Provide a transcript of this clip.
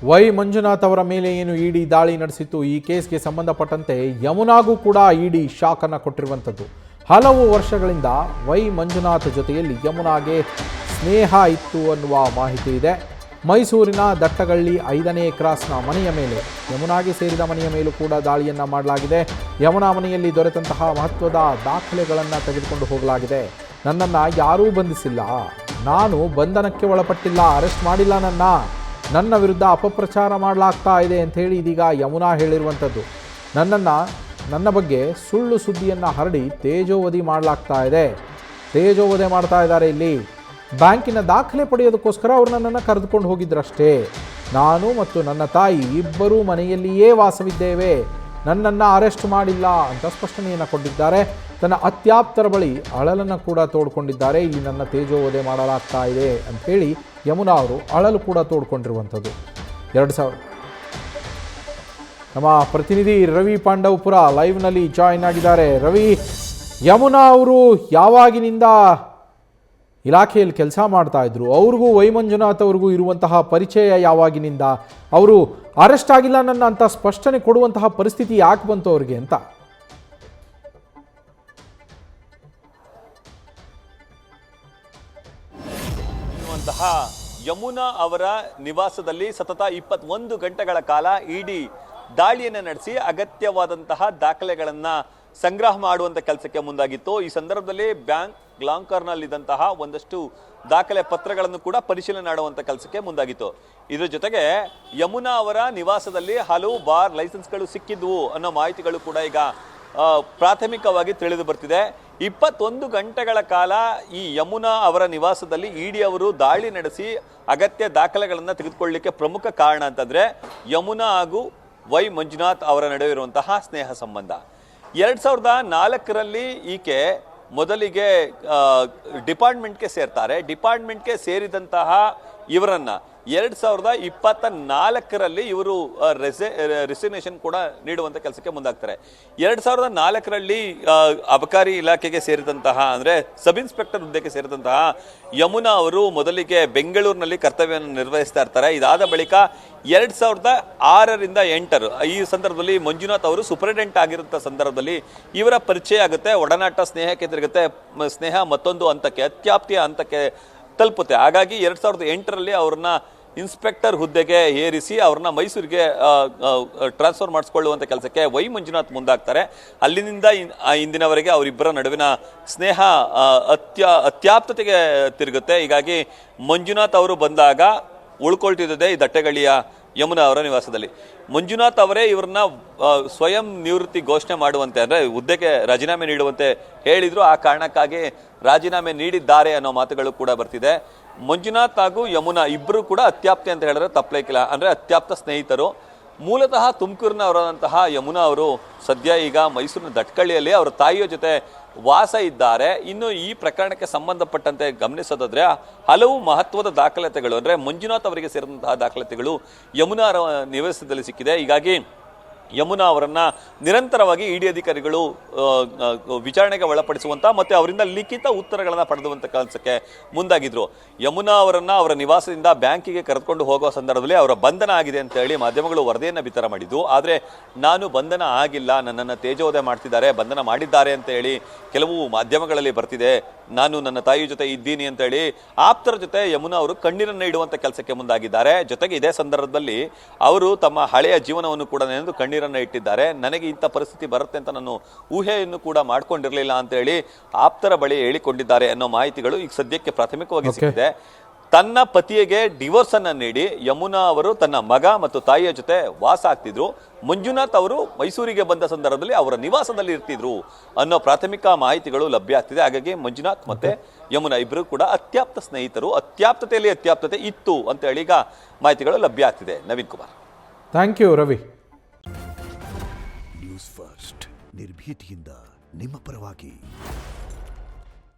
Y Manjunath ಅವರ ಮೇಲೆ ಏನು ಇಡಿ ದಾಳಿ ನಡೆಸಿತ್ತು, ಈ ಕೇಸ್ಗೆ ಸಂಬಂಧಪಟ್ಟಂತೆ ಯಮುನಾಗೂ ಕೂಡ ಇಡಿ ಶಾಕ್ ಅನ್ನು ಕೊಟ್ಟಿರುವಂಥದ್ದು. ಹಲವು ವರ್ಷಗಳಿಂದ ವೈ ಮಂಜುನಾಥ್ ಜೊತೆಯಲ್ಲಿ ಯಮುನಾಗೆ ಸ್ನೇಹ ಇತ್ತು ಅನ್ನುವ ಮಾಹಿತಿ ಇದೆ. ಮೈಸೂರಿನ ದಟ್ಟಗಳ್ಳಿ 5ನೇ ಕ್ರಾಸ್ನ ಮನೆಯ ಮೇಲೆ, ಯಮುನಾಗೆ ಸೇರಿದ ಮನೆಯ ಮೇಲೂ ಕೂಡ ದಾಳಿಯನ್ನು ಮಾಡಲಾಗಿದೆ. ಯಮುನಾ ಮನೆಯಲ್ಲಿ ದೊರೆತಂತಹ ಮಹತ್ವದ ದಾಖಲೆಗಳನ್ನು ತೆಗೆದುಕೊಂಡು ಹೋಗಲಾಗಿದೆ. ನನ್ನನ್ನು ಯಾರೂ ಬಂಧಿಸಿಲ್ಲ, ನಾನು ಬಂಧನಕ್ಕೆ ಒಳಪಟ್ಟಿಲ್ಲ, ಅರೆಸ್ಟ್ ಮಾಡಿಲ್ಲ, ನನ್ನ ವಿರುದ್ಧ ಅಪಪ್ರಚಾರ ಮಾಡಲಾಗ್ತಾ ಇದೆ ಅಂಥೇಳಿ ಇದೀಗ ಯಮುನಾ ಹೇಳಿರುವಂಥದ್ದು. ನನ್ನ ಬಗ್ಗೆ ಸುಳ್ಳು ಸುದ್ದಿಯನ್ನು ಹರಡಿ ತೇಜೋವಧಿ ಮಾಡಲಾಗ್ತಾ ಇದೆ, ತೇಜೋವಧೆ ಮಾಡ್ತಾ ಇದ್ದಾರೆ. ಇಲ್ಲಿ ಬ್ಯಾಂಕಿನ ದಾಖಲೆ ಪಡೆಯೋದಕ್ಕೋಸ್ಕರ ಅವರು ನನ್ನನ್ನು ಕರೆದುಕೊಂಡು ಹೋಗಿದ್ರಷ್ಟೇ. ನಾನು ಮತ್ತು ನನ್ನ ತಾಯಿ ಇಬ್ಬರೂ ಮನೆಯಲ್ಲಿಯೇ ವಾಸವಿದ್ದೇವೆ, ನನ್ನನ್ನು ಅರೆಸ್ಟ್ ಮಾಡಿಲ್ಲ ಅಂತ ಸ್ಪಷ್ಟನೆಯನ್ನು ಕೊಟ್ಟಿದ್ದಾರೆ. ತನ್ನ ಅತ್ಯಾಪ್ತರ ಬಳಿ ಅಳಲನ್ನು ಕೂಡ ತೋಡ್ಕೊಂಡಿದ್ದಾರೆ. ಇಲ್ಲಿ ನನ್ನ ತೇಜೋವಧೆ ಮಾಡಲಾಗ್ತಾ ಇದೆ ಅಂಥೇಳಿ ಯಮುನಾ ಅವರು ಅಳಲು ಕೂಡ ತೋಡ್ಕೊಂಡಿರುವಂಥದ್ದು. 2000 ನಮ್ಮ ಪ್ರತಿನಿಧಿ ರವಿ ಪಾಂಡವಪುರ ಲೈವ್ನಲ್ಲಿ ಜಾಯಿನ್ ಆಗಿದ್ದಾರೆ. ರವಿ, ಯಮುನಾ ಅವರು ಯಾವಾಗಿನಿಂದ ಇಲಾಖೆಯಲ್ಲಿ ಕೆಲಸ ಮಾಡ್ತಾ ಇದ್ರು, ಅವ್ರಿಗೂ ವೈ ಮಂಜುನಾಥ್ ಅವ್ರಿಗೂ ಇರುವಂತಹ ಪರಿಚಯ ಯಾವಾಗಿನಿಂದ, ಅವರು ಅರೆಸ್ಟ್ ಆಗಿಲ್ಲ ನನ್ನ ಅಂತ ಸ್ಪಷ್ಟನೆ ಕೊಡುವಂತಹ ಪರಿಸ್ಥಿತಿ ಯಾಕೆ ಬಂತು ಅವ್ರಿಗೆ ಅಂತ? ಯಮುನಾ ಅವರ ನಿವಾಸದಲ್ಲಿ ಸತತ 21 ಗಂಟೆಗಳ ಕಾಲ ಇಡಿ ದಾಳಿಯನ್ನು ನಡೆಸಿ ಅಗತ್ಯವಾದಂತಹ ದಾಖಲೆಗಳನ್ನ ಸಂಗ್ರಹ ಮಾಡುವಂತ ಕೆಲಸಕ್ಕೆ ಮುಂದಾಗಿತ್ತು. ಈ ಸಂದರ್ಭದಲ್ಲಿ ಬ್ಯಾಂಕ್ ಲಾಂಕರ್ನಲ್ಲಿದ್ದಂತಹ ಒಂದಷ್ಟು ದಾಖಲೆ ಪತ್ರಗಳನ್ನು ಕೂಡ ಪರಿಶೀಲನೆ ಮಾಡುವಂತ ಕೆಲಸಕ್ಕೆ ಮುಂದಾಗಿತ್ತು. ಇದ್ರ ಜೊತೆಗೆ ಯಮುನಾ ಅವರ ನಿವಾಸದಲ್ಲಿ ಹಲವು ಬಾರ್ ಲೈಸೆನ್ಸ್ಗಳು ಸಿಕ್ಕಿದ್ವು ಅನ್ನೋ ಮಾಹಿತಿಗಳು ಕೂಡ ಈಗ ಪ್ರಾಥಮಿಕವಾಗಿ ತಿಳಿದು ಬರ್ತಿದೆ. 21 ಗಂಟೆಗಳ ಕಾಲ ಈ ಯಮುನಾ ಅವರ ನಿವಾಸದಲ್ಲಿ ಇಡಿ ಅವರು ದಾಳಿ ನಡೆಸಿ ಅಗತ್ಯ ದಾಖಲೆಗಳನ್ನು ತೆಗೆದುಕೊಳ್ಳಲಿಕ್ಕೆ ಪ್ರಮುಖ ಕಾರಣ ಅಂತಂದ್ರೆ ಯಮುನಾ ಹಾಗೂ ವೈ ಮಂಜುನಾಥ್ ಅವರ ನಡುವೆ ಇರುವಂತಹ ಸ್ನೇಹ ಸಂಬಂಧ. 2004ರಲ್ಲಿ ಈಕೆ ಮೊದಲಿಗೆ ಡಿಪಾರ್ಟ್ಮೆಂಟ್ಗೆ ಸೇರ್ತಾರೆ. ಡಿಪಾರ್ಟ್ಮೆಂಟ್ಗೆ ಸೇರಿದಂತಹ ಇವರನ್ನ 2024ರಲ್ಲಿ ಇವರು ರೆಸಿಗ್ನೇಷನ್ ಕೂಡ ನೀಡುವಂತ ಕೆಲಸಕ್ಕೆ ಮುಂದಾಗ್ತಾರೆ. 2004ರಲ್ಲಿ ಅಬಕಾರಿ ಇಲಾಖೆಗೆ ಸೇರಿದಂತಹ ಅಂದ್ರೆ ಸಬ್ ಇನ್ಸ್ಪೆಕ್ಟರ್ ಹುದ್ದೆಗೆ ಸೇರಿದಂತಹ ಯಮುನಾ ಅವರು ಮೊದಲಿಗೆ ಬೆಂಗಳೂರಿನಲ್ಲಿ ಕರ್ತವ್ಯವನ್ನು ನಿರ್ವಹಿಸ್ತಾ ಇರ್ತಾರೆ. ಇದಾದ ಬಳಿಕ 2006ರಿಂದ 8 ಈ ಸಂದರ್ಭದಲ್ಲಿ ಮಂಜುನಾಥ್ ಅವರು ಸೂಪರಿಂಟೆಂಡೆಂಟ್ ಆಗಿರುವಂತಹ ಸಂದರ್ಭದಲ್ಲಿ ಇವರ ಪರಿಚಯ ಆಗುತ್ತೆ, ಒಡನಾಟ ಸ್ನೇಹಕ್ಕೆ ತಿರುಗುತ್ತೆ. ಸ್ನೇಹ ಮತ್ತೊಂದು ಹಂತಕ್ಕೆ, ಅತ್ಯಾಪ್ತಿಯ ಹಂತಕ್ಕೆ ತಲುಪುತ್ತೆ. ಹಾಗಾಗಿ 2008ರಲ್ಲಿ ಅವ್ರನ್ನ ಇನ್ಸ್ಪೆಕ್ಟರ್ ಹುದ್ದೆಗೆ ಏರಿಸಿ ಅವ್ರನ್ನ ಮೈಸೂರಿಗೆ ಟ್ರಾನ್ಸ್ಫರ್ ಮಾಡಿಸ್ಕೊಳ್ಳುವಂಥ ಕೆಲಸಕ್ಕೆ ವೈ ಮಂಜುನಾಥ್ ಮುಂದಾಗ್ತಾರೆ. ಅಲ್ಲಿನಿಂದ ಇಂದಿನವರೆಗೆ ಅವರಿಬ್ಬರ ನಡುವಿನ ಸ್ನೇಹ ಅತ್ಯಾಪ್ತತೆಗೆ ತಿರುಗುತ್ತೆ. ಹೀಗಾಗಿ ಮಂಜುನಾಥ್ ಅವರು ಬಂದಾಗ ಉಳ್ಕೊಳ್ತಿದ್ದೆ ಈ ದಟ್ಟಗಳ್ಳಿಯ ಯಮುನಾ ಅವರ ನಿವಾಸದಲ್ಲಿ. ಮಂಜುನಾಥ್ ಅವರೇ ಇವ್ರನ್ನ ಸ್ವಯಂ ನಿವೃತ್ತಿ ಘೋಷಣೆ ಮಾಡುವಂತೆ ಅಂದ್ರೆ ಹುದ್ದೆಗೆ ರಾಜೀನಾಮೆ ನೀಡುವಂತೆ ಹೇಳಿದ್ರು. ಆ ಕಾರಣಕ್ಕಾಗಿ ರಾಜೀನಾಮೆ ನೀಡಿದ್ದಾರೆ ಅನ್ನೋ ಮಾತುಗಳು ಕೂಡ ಬರ್ತಿದೆ. ಮಂಜುನಾಥ್ ಹಾಗೂ ಯಮುನಾ ಇಬ್ಬರು ಕೂಡ ಅತ್ಯಾಪ್ತಿ ಅಂತ ಹೇಳಿದ್ರೆ ತಪ್ಪಲೇಕಿಲ್ಲ, ಅಂದ್ರೆ ಅತ್ಯಾಪ್ತ ಸ್ನೇಹಿತರು. ಮೂಲತಃ ತುಮಕೂರಿನವರಾದಂತಹ ಯಮುನಾ ಅವರು ಸದ್ಯ ಈಗ ಮೈಸೂರಿನ ದಟ್ಕಳ್ಳಿಯಲ್ಲಿ ಅವರ ತಾಯಿಯ ಜೊತೆ ವಾಸ ಇದ್ದಾರೆ. ಇನ್ನು ಈ ಪ್ರಕರಣಕ್ಕೆ ಸಂಬಂಧಪಟ್ಟಂತೆ ಗಮನಿಸೋದಾದ್ರೆ ಹಲವು ಮಹತ್ವದ ದಾಖಲಾತಿಗಳು ಅಂದ್ರೆ ಮಂಜುನಾಥ್ ಅವರಿಗೆ ಸೇರಿದಂತಹ ದಾಖಲಾತಿಗಳು ಯಮುನಾ ನಿವಾಸದಲ್ಲಿ ಸಿಕ್ಕಿದೆ. ಹೀಗಾಗಿ ಯಮುನಾ ಅವರನ್ನ ನಿರಂತರವಾಗಿ ಇಡಿ ಅಧಿಕಾರಿಗಳು ವಿಚಾರಣೆಗೆ ಒಳಪಡಿಸುವಂತ ಮತ್ತೆ ಅವರಿಂದ ಲಿಖಿತ ಉತ್ತರಗಳನ್ನ ಪಡೆದುವಂತ ಕೆಲಸಕ್ಕೆ ಮುಂದಾಗಿದ್ರು. ಯಮುನಾ ಅವರನ್ನ ಅವರ ನಿವಾಸದಿಂದ ಬ್ಯಾಂಕಿಗೆ ಕರೆದುಕೊಂಡು ಹೋಗುವ ಸಂದರ್ಭದಲ್ಲಿ ಅವರ ಬಂಧನ ಆಗಿದೆ ಅಂತ ಹೇಳಿ ಮಾಧ್ಯಮಗಳು ವರದಿಯನ್ನ ಬಿತ್ತರ ಮಾಡಿದ್ದು. ಆದ್ರೆ ನಾನು ಬಂಧನ ಆಗಿಲ್ಲ, ನನ್ನನ್ನು ತೇಜೋವಧೆ ಮಾಡ್ತಿದ್ದಾರೆ, ಬಂಧನ ಮಾಡಿದ್ದಾರೆ ಅಂತ ಹೇಳಿ ಕೆಲವು ಮಾಧ್ಯಮಗಳಲ್ಲಿ ಬರ್ತಿದೆ. ನಾನು ನನ್ನ ತಾಯಿ ಜೊತೆ ಇದ್ದೀನಿ ಅಂತ ಹೇಳಿ ಆಪ್ತರ ಜೊತೆ ಯಮುನಾ ಅವರು ಕಣ್ಣೀರನ್ನು ಇಡುವಂತ ಕೆಲಸಕ್ಕೆ ಮುಂದಾಗಿದ್ದಾರೆ. ಜೊತೆಗೆ ಇದೇ ಸಂದರ್ಭದಲ್ಲಿ ಅವರು ತಮ್ಮ ಹಳೆಯ ಜೀವನವನ್ನು ಕೂಡ ನೆನೆದು ಕಣ್ಣೀರನ್ನು ಇಟ್ಟಿದ್ದಾರೆ. ನನಗೆ ಇಂಥ ಪರಿಸ್ಥಿತಿ ಬರುತ್ತೆ ಅಂತ ನಾನು ಊಹೆಯನ್ನು ಕೂಡ ಮಾಡ್ಕೊಂಡಿರಲಿಲ್ಲ ಅಂತ ಹೇಳಿ ಆಪ್ತರ ಬಳಿ ಹೇಳಿಕೊಂಡಿದ್ದಾರೆ ಅನ್ನೋ ಮಾಹಿತಿಗಳು ಈಗ ಸದ್ಯಕ್ಕೆ ಪ್ರಾಥಮಿಕವಾಗಿ ಸಿಕ್ಕಿದೆ. ತನ್ನ ಪತಿಗೆ ಡಿವೋರ್ಸ್ ಅನ್ನ ನೀಡಿ ಯಮುನಾ ಅವರು ತನ್ನ ಮಗ ಮತ್ತು ತಾಯಿಯ ಜೊತೆ ವಾಸ ಆಗ್ತಿದ್ರು. ಮಂಜುನಾಥ್ ಅವರು ಮೈಸೂರಿಗೆ ಬಂದ ಸಂದರ್ಭದಲ್ಲಿ ಅವರ ನಿವಾಸದಲ್ಲಿ ಇರ್ತಿದ್ರು ಅನ್ನೋ ಪ್ರಾಥಮಿಕ ಮಾಹಿತಿಗಳು ಲಭ್ಯ ಆಗ್ತಿದೆ. ಹಾಗಾಗಿ ಮಂಜುನಾಥ್ ಮತ್ತೆ ಯಮುನಾ ಇಬ್ಬರು ಕೂಡ ಅತ್ಯಾಪ್ತ ಸ್ನೇಹಿತರು, ಅತ್ಯಾಪ್ತತೆಯಲ್ಲಿ ಅತ್ಯಾಪ್ತತೆ ಇತ್ತು ಅಂತ ಹೇಳಿ ಈಗ ಮಾಹಿತಿಗಳು ಲಭ್ಯ ಆಗ್ತಿದೆ. Naveen Kumar, thank you Ravi. News first ನಿರ್ಭೀತಿಯಿಂದ ನಿಮ್ಮ ಪರವಾಗಿ.